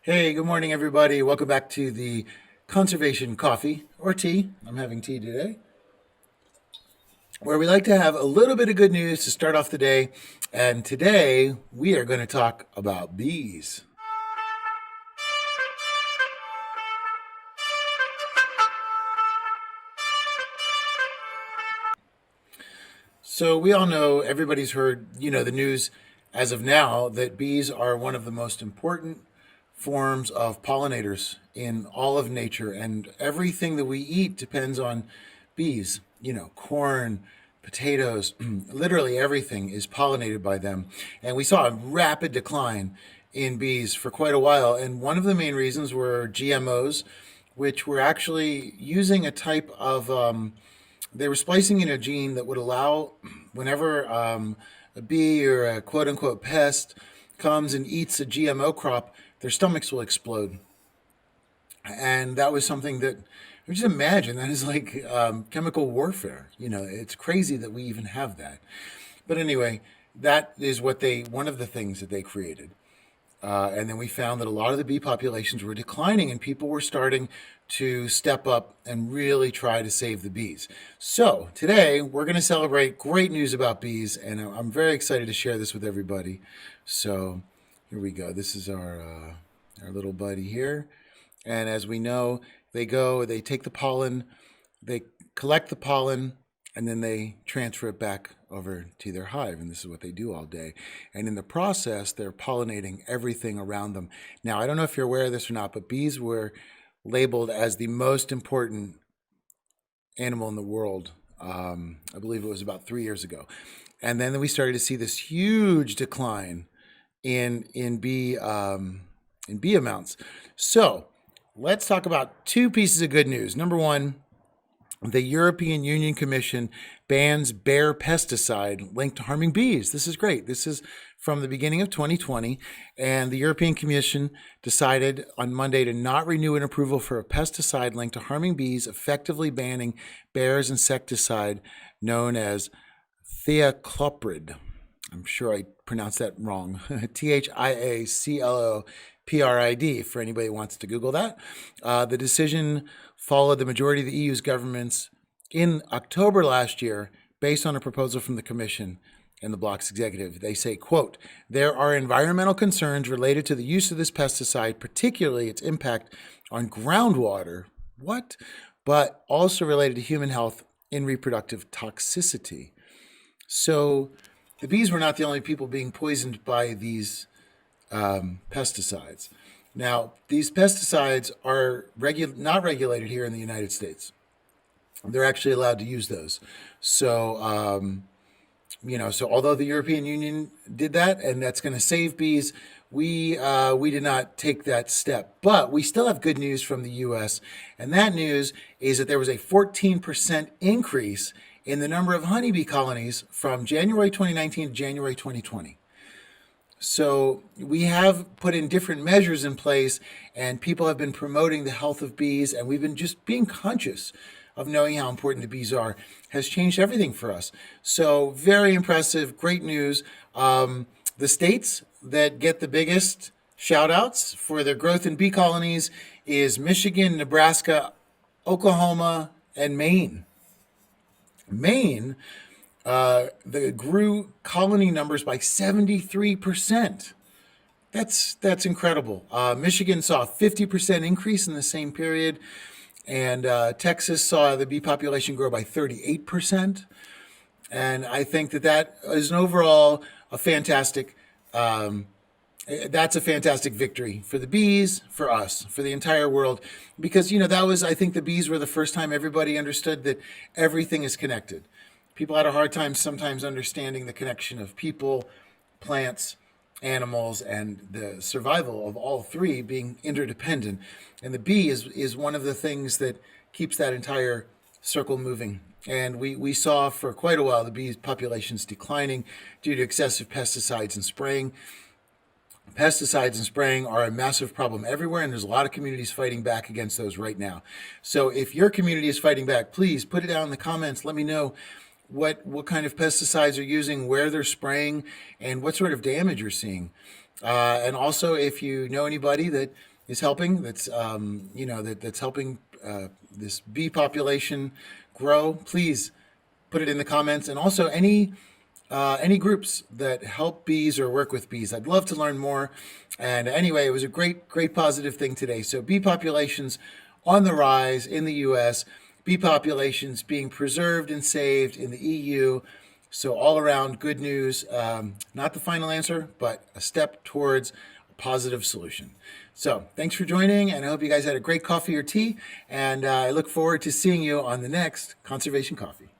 Hey, good morning, everybody. Welcome back to the conservation coffee or tea. I'm having tea today, where we like to have a little bit of good news to start off the day. And today we are going to talk about bees. So we all know, everybody's heard, the news as of now that bees are one of the most important forms of pollinators in all of nature, and everything that we eat depends on bees. Corn, potatoes, literally everything is pollinated by them. And we saw a rapid decline in bees for quite a while. And one of the main reasons were GMOs, which were actually using a type of they were splicing in a gene that would allow whenever a bee or a quote unquote pest comes and eats a GMO crop, their stomachs will explode. And that was something that, just imagine, that is like chemical warfare. It's crazy that we even have that. But anyway, that is one of the things that they created. And then we found that a lot of the bee populations were declining, and people were starting to step up and really try to save the bees. So today we're going to celebrate great news about bees, and I'm very excited to share this with everybody. So here we go. This is our little buddy here. And as we know, they take the pollen, they collect the pollen, and then they transfer it back over to their hive. And this is what they do all day. And in the process, they're pollinating everything around them. Now, I don't know if you're aware of this or not, but bees were labeled as the most important animal in the world. I believe it was about 3 years ago. And then we started to see this huge decline in bee amounts. So let's talk about two pieces of good news. Number one, the European Union Commission bans Bayer pesticide linked to harming bees. This is great. This is from the beginning of 2020, and the European Commission decided on Monday to not renew an approval for a pesticide linked to harming bees, effectively banning Bayer's insecticide known as Thiacloprid. I'm sure I pronounced that wrong. Thiacloprid, for anybody who wants to Google that. The decision followed the majority of the EU's governments in October last year, based on a proposal from the Commission and the bloc's executive. They say, quote, there are environmental concerns related to the use of this pesticide, particularly its impact on groundwater, but also related to human health in reproductive toxicity. So the bees were not the only people being poisoned by these pesticides. Now, these pesticides are not regulated here in the United States. They're actually allowed to use those. So, so although the European Union did that, and that's going to save bees, we did not take that step. But we still have good news from the U.S., and that news is that there was a 14% increase in the number of honeybee colonies from January 2019 to January 2020. So we have put in different measures in place, and people have been promoting the health of bees, and we've been just being conscious of knowing how important the bees are has changed everything for us. So very impressive, great news. The states that get the biggest shout outs for their growth in bee colonies is Michigan, Nebraska, Oklahoma, and Maine. Maine they grew colony numbers by 73%. That's incredible. Michigan saw a 50% increase in the same period, and Texas saw the bee population grow by 38%. And I think that is an overall a fantastic. That's a fantastic victory for the bees, for us, for the entire world, because that was, I think, the bees were the first time everybody understood that everything is connected. People had a hard time sometimes understanding the connection of people, plants, animals, and the survival of all three being interdependent. And the bee is one of the things that keeps that entire circle moving. And we saw for quite a while the bee populations declining due to excessive pesticides and spraying. Pesticides and spraying are a massive problem everywhere, and there's a lot of communities fighting back against those right now. So if your community is fighting back, please put it down in the comments. Let me know what kind of pesticides are using, where they're spraying, and what sort of damage you're seeing. And also, if you know anybody that is helping, that's helping this bee population grow, please put it in the comments. And also, any groups that help bees or work with bees, I'd love to learn more. And anyway, it was a great positive thing today. So bee populations on the rise in the U.S., bee populations being preserved and saved in the EU. So all around good news, not the final answer, but a step towards a positive solution. So thanks for joining, and I hope you guys had a great coffee or tea, and I look forward to seeing you on the next Conservation Coffee.